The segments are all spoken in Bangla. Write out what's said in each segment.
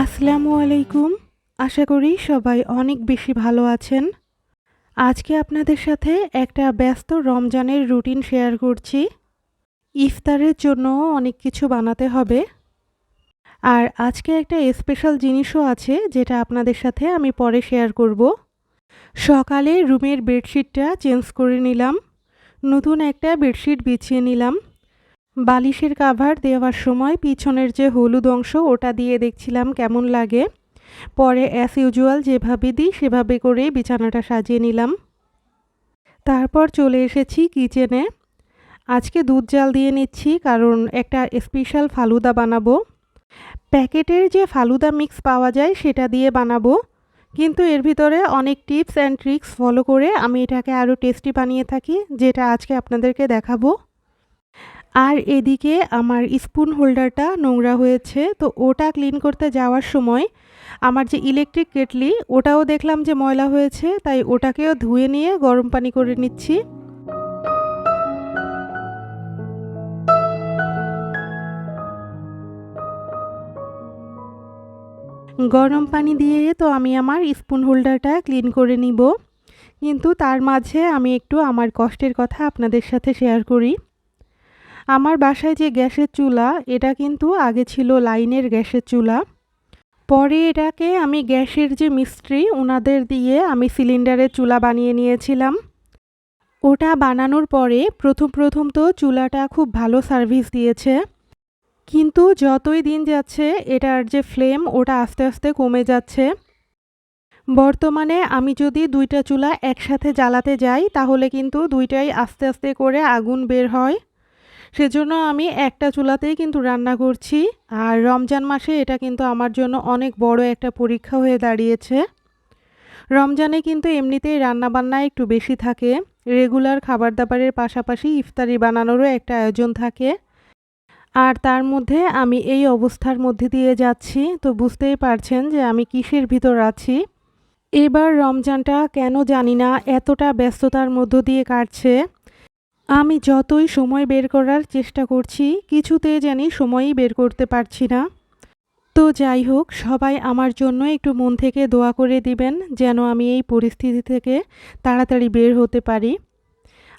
আসসালামু আলাইকুম। আশা করি সবাই অনেক বেশি ভালো আছেন। আজকে আপনাদের সাথে একটা ব্যস্ত রমজানের রুটিন শেয়ার করছি। ইফতারের জন্য অনেক কিছু বানাতে হবে। আর আজকে একটা স্পেশাল জিনিসও আছে যেটা আপনাদের সাথে আমি পরে শেয়ার করব। সকালে রুমের বেডশিটটা চেঞ্জ করে নিলাম। নতুন একটা বেডশিট বিছিয়ে নিলাম। বালিশের কাভার দেওয়ার সময় পিছনের যে হলুদ অংশ ওটা দিয়ে দেখছিলাম কেমন লাগে। পরে অ্যাজ ইউজুয়াল যেভাবে দিই সেভাবে করে বিছানাটা সাজিয়ে নিলাম। তারপর চলে এসেছি কিচেনে। আজকে দুধ জাল দিয়ে নিচ্ছি কারণ একটা স্পেশাল ফালুদা বানাবো। প্যাকেটের যে ফালুদা মিক্স পাওয়া যায় সেটা দিয়ে বানাবো, কিন্তু এর ভিতরে অনেক টিপস অ্যান্ড ট্রিক্স ফলো করে আমি এটাকে আরও টেস্টি বানিয়ে থাকি, যেটা আজকে আপনাদেরকে দেখাবো। আর এদিকে আমার স্পুন হোল্ডারটা নোংরা হয়েছে, তো ওটা ক্লিন করতে যাওয়ার সময় আমার যে ইলেকট্রিক কেটলি ওটাও দেখলাম যে ময়লা হয়েছে, তাই ওটাকেও ধুয়ে নিয়ে গরম পানি করে নিচ্ছি। গরম পানি দিয়ে তো আমি আমার স্পুন হোল্ডারটা ক্লিন করে নিব, কিন্তু তার মাঝে আমি একটু আমার কষ্টের কথা আপনাদের সাথে শেয়ার করি। আমার বাসায় যে গ্যাসের চুলা, এটা কিন্তু আগে ছিল লাইনের গ্যাসের চুলা। পরে এটাকে আমি গ্যাসের যে মিস্ত্রি ওনাদের দিয়ে আমি সিলিন্ডারের চুলা বানিয়ে নিয়েছিলাম। ওটা বানানোর পরে প্রথম তো চুলাটা খুব ভালো সার্ভিস দিয়েছে, কিন্তু যতই দিন যাচ্ছে এটার যে ফ্লেম ওটা আস্তে আস্তে কমে যাচ্ছে। বর্তমানে আমি যদি দুইটা চুলা একসাথে জ্বালাতে যাই তাহলে কিন্তু দুইটাই আস্তে আস্তে করে আগুন বের হয়। সেজন্য আমি একটা চুলাতেই কিন্তু রান্না করছি। আর রমজান মাসে এটা কিন্তু আমার জন্য অনেক বড় একটা পরীক্ষা হয়ে দাঁড়িয়েছে। রমজানে কিন্তু এমনিতেই রান্নাবান্না একটু বেশি থাকে। রেগুলার খাবার দাবারের পাশাপাশি ইফতারি বানানোরও একটা আয়োজন থাকে। আর তার মধ্যে আমি এই অবস্থার মধ্যে দিয়ে যাচ্ছি, তো বুঝতেই পারছেন যে আমি কিসের ভিতর আছি। এবার রমজানটা কেন জানি না এতটা ব্যস্ততার মধ্য দিয়ে কাটছে। আমি যতই সময় বের করার চেষ্টা করছি কিছুতেই জানি সময়ই বের করতে পারছি না। তো যাই হোক, সবাই আমার জন্য একটু মন থেকে দোয়া করে দিবেন যেন আমি এই পরিস্থিতি থেকে তাড়াতাড়ি বের হতে পারি।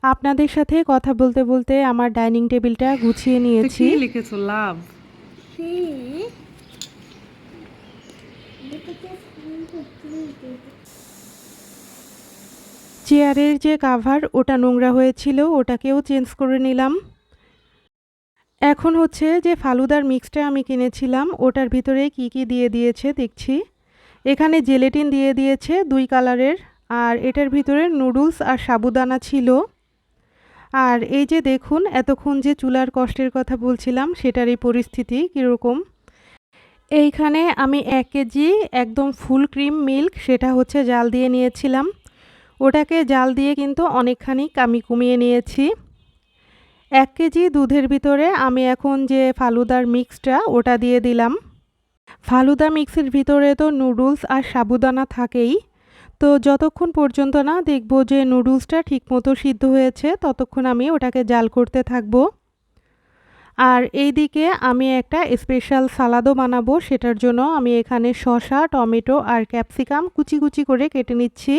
আপনাদের সাথে কথা বলতে বলতে আমার ডাইনিং টেবিলটা গুছিয়ে নিয়েছি। কি লিখেছো? লাভ। চেয়ারের যে কাভার ওটা নোংরা হয়েছিল ওটাকেও চেঞ্জ করে নিলাম। এখন হচ্ছে যে ফালুদার মিক্সটা আমি কিনেছিলাম ওটার ভিতরে কি কি দিয়ে দিয়েছে দেখছি। এখানে জেলেটিন দিয়ে দিয়েছে 2 কালারের, আর এটার ভিতরে নুডলস আর সাবুদানা ছিল। আর এই যে দেখুন, এতক্ষণ যে চুলার কষ্টের কথা বলছিলাম সেটারই পরিস্থিতি কীরকম। এইখানে আমি 1 কেজি একদম ফুল ক্রিম মিল্ক সেটা হচ্ছে জাল দিয়ে নিয়েছিলাম। ওটাকে জাল দিয়ে কিন্তু অনেকখানি আমি কমিয়ে নিয়েছি। 1 কেজি দুধের ভিতরে আমি এখন যে ফালুদার মিক্সটা ওটা দিয়ে দিলাম। ফালুদা মিক্সের ভিতরে তো নুডলস আর সাবুদানা থাকেই, তো যতক্ষণ পর্যন্ত না দেখব যে নুডলসটা ঠিকমতো সিদ্ধ হয়েছে ততক্ষণ আমি ওটাকে জাল করতে থাকবো। আর এইদিকে আমি একটা স্পেশাল সালাদও বানাবো, সেটার জন্য আমি এখানে শসা, টমেটো আর ক্যাপসিকাম কুচি কুচি করে কেটে নিচ্ছি।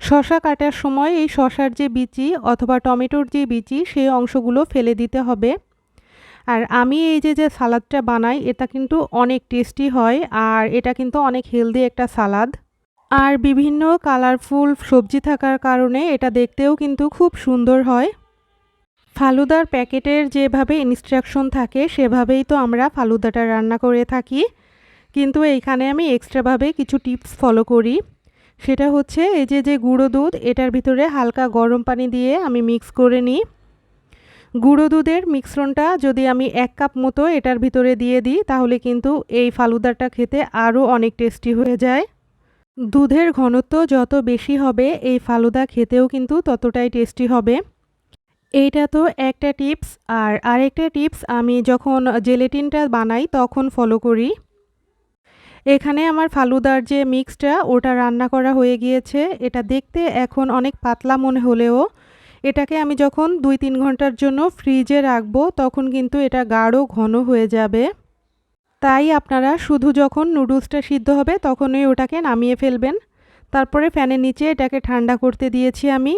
শসা কাটার সময় এই শসার যে বিচি অথবা টমেটোর যে বিচি সেই অংশগুলো ফেলে দিতে হবে। আর আমি এই যে সালাদটা বানাই এটা কিন্তু অনেক টেস্টি হয়, আর এটা কিন্তু অনেক হেলদি একটা সালাদ। আর বিভিন্ন কালারফুল সবজি থাকার কারণে এটা দেখতেও কিন্তু খুব সুন্দর হয়। ফালুদার প্যাকেটের যেভাবে ইনস্ট্রাকশন থাকে সেভাবেই তো আমরা ফালুদাটা রান্না করে থাকি, কিন্তু এইখানে আমি এক্সট্রাভাবে কিছু টিপস ফলো করি। সেটা হচ্ছে এই যে গুঁড়ো দুধ এটার ভিতরে হালকা গরম পানি দিয়ে আমি মিক্স করে নিই। গুঁড়ো দুধের মিশ্রণটা যদি আমি 1 কাপ মতো এটার ভিতরে দিয়ে দিই তাহলে কিন্তু এই ফালুদাটা খেতে আরও অনেক টেস্টি হয়ে যায়। দুধের ঘনত্ব যত বেশি হবে এই ফালুদা খেতেও কিন্তু ততটাই টেস্টি হবে। এইটা তো একটা টিপস। আর আরেকটা টিপস আমি যখন জেলেটিনটা বানাই তখন ফলো করি। এখানে আমার ফালুদার যে মিক্সটা ওটা রান্না করা হয়ে গিয়েছে। এটা দেখতে এখন অনেক পাতলা মনে হলেও এটাকে আমি যখন 2-3 ঘন্টার জন্য ফ্রিজে রাখবো তখন কিন্তু এটা গাঢ় ঘন হয়ে যাবে। তাই আপনারা শুধু যখন নুডলসটা সিদ্ধ হবে তখনই ওটাকে নামিয়ে ফেলবেন। তারপরে ফ্যানের নিচে এটাকে ঠান্ডা করতে দিয়েছি আমি,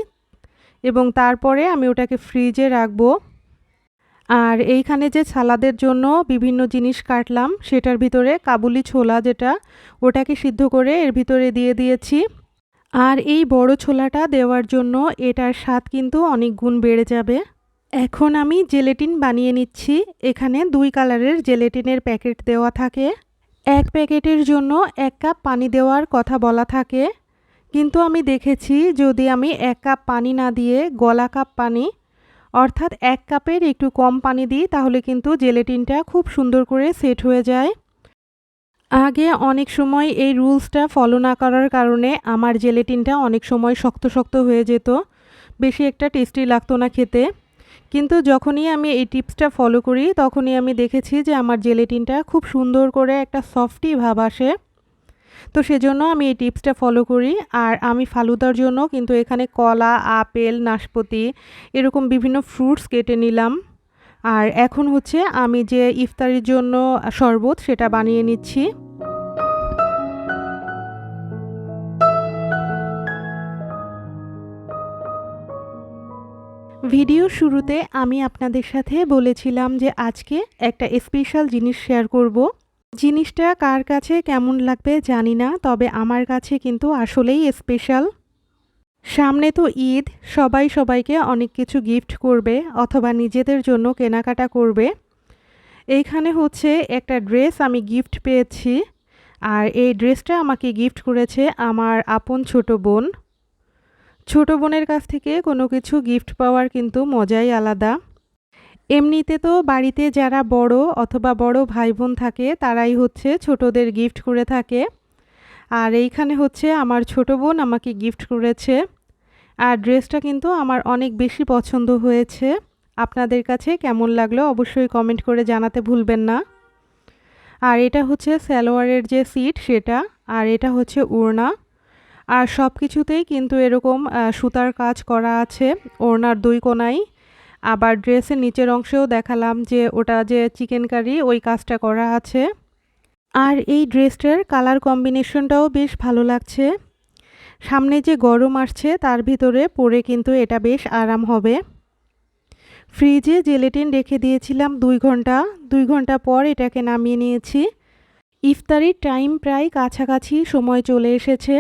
এবং তারপরে আমি ওটাকে ফ্রিজে রাখবো। আর এইখানে যে সালাদের জন্য বিভিন্ন জিনিস কাটলাম সেটার ভিতরে কাবুলি ছোলা যেটা, ওটাকে সিদ্ধ করে এর ভিতরে দিয়ে দিয়েছি। আর এই বড় ছোলাটা দেওয়ার জন্য এটার স্বাদ কিন্তু অনেক গুণ বেড়ে যাবে। এখন আমি জেলেটিন বানিয়ে নিচ্ছি। এখানে 2 কালারের জেলেটিনের প্যাকেট দেওয়া থাকে। এক প্যাকেটের জন্য 1 কাপ পানি দেওয়ার কথা বলা থাকে, কিন্তু আমি দেখেছি যদি আমি 1 কাপ পানি না দিয়ে গলা কাপ পানি, অর্থাৎ 1 কাপের একটু কম পানি দিই, তাহলে কিন্তু জেলেটিনটা খুব সুন্দর করে সেট হয়ে যায়। আগে অনেক সময় এই রুলসটা ফলো না করার কারণে আমার জেলেটিনটা অনেক সময় শক্ত শক্ত হয়ে যেত, বেশি একটা টেস্টি লাগতো না খেতে। কিন্তু যখনই আমি এই টিপসটা ফলো করি তখনই আমি দেখেছি যে আমার জেলেটিনটা খুব সুন্দর করে একটা সফটি ভাব আসে। তো সেজন্য আমি এই টিপসটা ফলো করি। আর আমি ফালুদার জন্য কিন্তু এখানে কলা, আপেল, নাশপাতি এরকম বিভিন্ন ফ্রুটস কেটে নিলাম। আর এখন হচ্ছে আমি যে ইফতারির জন্য শরবত সেটা বানিয়ে নিচ্ছি। ভিডিওর শুরুতে আমি আপনাদের সাথে বলেছিলাম যে আজকে একটা স্পেশাল জিনিস শেয়ার করব। জিনিসটা কার কাছে কেমন লাগবে জানি না, তবে আমার কাছে কিন্তু আসলেই স্পেশাল। সামনে তো ঈদ, সবাই সবাইকে অনেক কিছু গিফট করবে অথবা নিজেদের জন্য কেনাকাটা করবে। এইখানে হচ্ছে একটা ড্রেস আমি গিফট পেয়েছি, আর এই ড্রেসটা আমাকে গিফট করেছে আমার আপন ছোট বোন। ছোট বোনের কাছ থেকে কোনো কিছু গিফট পাওয়ার কিন্তু মজাই আলাদা। এমনিতে তো বাড়িতে যারা বড় অথবা বড় ভাই বোন থাকে তারাই হচ্ছে ছোটদের গিফট করে থাকে, আর এইখানে হচ্ছে আমার ছোট বোন আমাকে গিফট করেছে। আর ড্রেসটা কিন্তু আমার অনেক বেশি পছন্দ হয়েছে। আপনাদের কাছে কেমন লাগলো অবশ্যই কমেন্ট করে জানাতে ভুলবেন না। আর এটা হচ্ছে সালোয়ারের যে সিট সেটা, আর এটা হচ্ছে ওড়না। আর সব কিছুতেই কিন্তু এরকম সুতার কাজ করা আছে ওড়নার 2 কোণায়। আবার ড্রেসের নিচের অংশেও দেখালাম যে ওটা যে চিকেন কারি ওই কাজটা করা আছে। আর এই ড্রেসটার কালার কম্বিনেশনটাও বেশ ভালো লাগছে। সামনে যে গরম আসছে তার ভিতরে পরে কিন্তু এটা বেশ আরাম হবে। ফ্রিজে জেলেটিন রেখে দিয়েছিলাম 2 ঘন্টা। 2 ঘন্টা পর এটাকে নামিয়ে নিয়েছি। ইফতারির টাইম প্রায় কাছাকাছি সময় চলে এসেছে,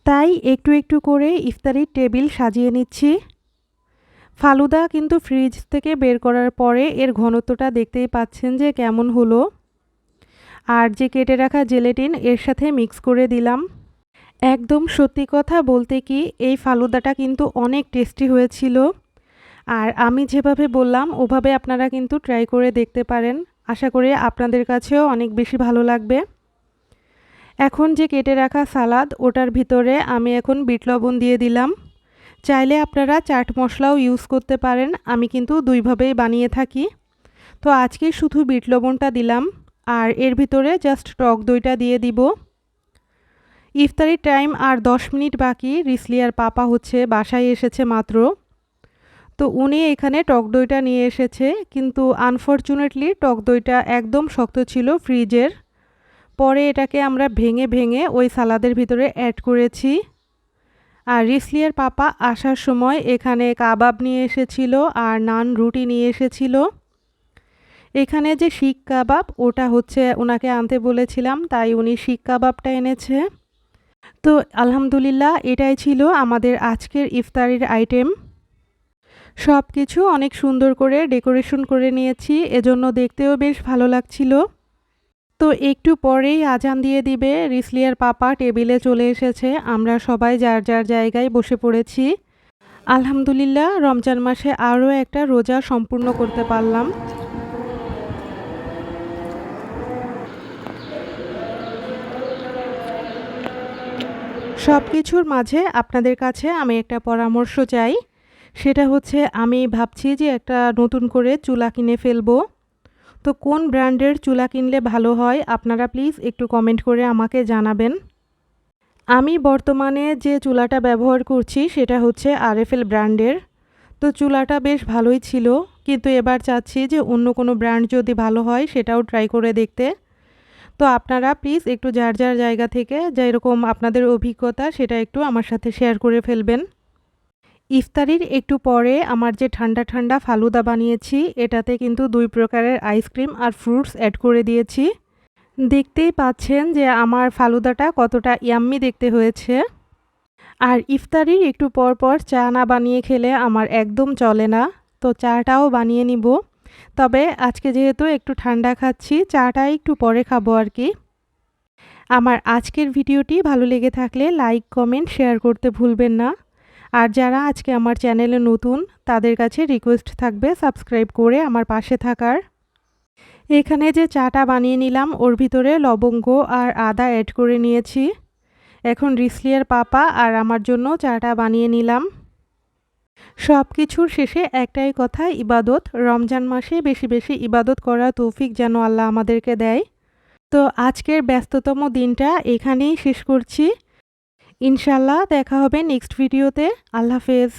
তাই একটু একটু করে ইফতারির টেবিল সাজিয়ে নিচ্ছি। ফালুদা কিন্তু ফ্রিজ থেকে বের করার পরে এর ঘনত্বটা দেখতেই পাচ্ছেন যে কেমন হলো। আর যে কেটে রাখা জেলেটিন এর সাথে মিক্স করে দিলাম। একদম সত্যি কথা বলতে কি, এই ফালুদাটা কিন্তু অনেক টেস্টি হয়েছিল। আর আমি যেভাবে বললাম ওভাবে আপনারা কিন্তু ট্রাই করে দেখতে পারেন। আশা করি আপনাদের কাছেও অনেক বেশি ভালো লাগবে। এখন যে কেটে রাখা সালাদ ওটার ভিতরে আমি এখন বিট লবণ দিয়ে দিলাম। চাইলে আপনারা চাট মশলাও ইউজ করতে পারেন, আমি কিন্তু 2 ভাবেই বানিয়ে থাকি। তো আজকে শুধু বিট লবণটা দিলাম, আর এর ভিতরে জাস্ট টক দইটা দিয়ে দিব। ইফতারির টাইম আর 10 মিনিট বাকি। রিসলিয়ার পাপা হচ্ছে বাসায় এসেছে মাত্র, তো উনি এখানে টক দইটা নিয়ে এসেছে, কিন্তু আনফরচুনেটলি টক দইটা একদম শক্ত ছিল ফ্রিজের। পরে এটাকে আমরা ভেঙে ভেঙে ওই সালাদের ভিতরে অ্যাড করেছি। আর রিসলিয়ার পাপা আসার সময় এখানে কাবাব নিয়ে এসেছিল আর নান রুটি নিয়ে এসেছিল। এখানে যে শিক কাবাব ওটা হচ্ছে ওনাকে আনতে বলেছিলাম, তাই উনি শিক কাবাবটা এনেছে। তো আলহামদুলিল্লাহ এটাই ছিল আমাদের আজকের ইফতারির আইটেম। সব কিছু অনেক সুন্দর করে ডেকোরেশন করে নিয়েছি, এজন্য দেখতেও বেশ ভালো লাগছিল। তো একটু পরেই আজান দিয়ে দিবে। রিসলিয়ার পাপা টেবিলে চলে এসেছে, আমরা সবাই যার যার জায়গায় বসে পড়েছি। আলহামদুলিল্লাহ রমজান মাসে আরও একটা রোজা সম্পূর্ণ করতে পারলাম। সব কিছুর মাঝে আপনাদের কাছে আমি একটা পরামর্শ চাই। সেটা হচ্ছে আমি ভাবছি যে একটা নতুন করে চুলা কিনে ফেলবো। তো কোন ব্র্যান্ডের চুলা কিনলে ভালো হয় আপনারা প্লিজ একটু কমেন্ট করে আমাকে জানাবেন। আমি বর্তমানে যে চুলাটা ব্যবহার করছি সেটা হচ্ছে আরএফএল ব্র্যান্ডের। তো চুলাটা বেশ ভালোই ছিল, কিন্তু এবার চাচ্ছি যে অন্য কোনো ব্র্যান্ড যদি ভালো হয় সেটাও ট্রাই করে দেখতে। তো আপনারা প্লিজ একটু যার যার জায়গা থেকে যেরকম আপনাদের অভিজ্ঞতা সেটা একটু আমার সাথে শেয়ার করে ফেলবেন। ইফতারির একটু পরে আমার যে ঠান্ডা ঠান্ডা ফালুদা বানিয়েছি, এটাতে কিন্তু 2 প্রকারের আইসক্রিম আর ফ্রুটস অ্যাড করে দিয়েছি। দেখতেই পাচ্ছেন যে আমার ফালুদাটা কতটা ইয়াম্মি দেখতে হয়েছে। আর ইফতারির একটু পর পর চা না বানিয়ে খেলে আমার একদম চলে না, তো চাটাও বানিয়ে নিব। তবে আজকে যেহেতু একটু ঠান্ডা খাচ্ছি, চাটা একটু পরে খাবো আর কি। আমার আজকের ভিডিওটি ভালো লেগে থাকলে লাইক, কমেন্ট, শেয়ার করতে ভুলবেন না। আর যারা আজকে আমার চ্যানেলে নতুন, তাদের কাছে রিকোয়েস্ট থাকবে সাবস্ক্রাইব করে আমার পাশে থাকার। এখানে যে চাটা বানিয়ে নিলাম, ওর ভিতরে লবঙ্গ আর আদা অ্যাড করে নিয়েছি। এখন রিসলিয়ার পাপা আর আমার জন্য চাটা বানিয়ে নিলাম। সব কিছুর শেষে একটাই কথা, ইবাদত। রমজান মাসে বেশি বেশি ইবাদত করার তৌফিক যেন আল্লাহ আমাদেরকে দেয়। তো আজকের ব্যস্ততম দিনটা এখানেই শেষ করছি। ইনশাল্লাহ দেখা হবে নেক্সট ভিডিওতে। আল্লাহ হাফেজ।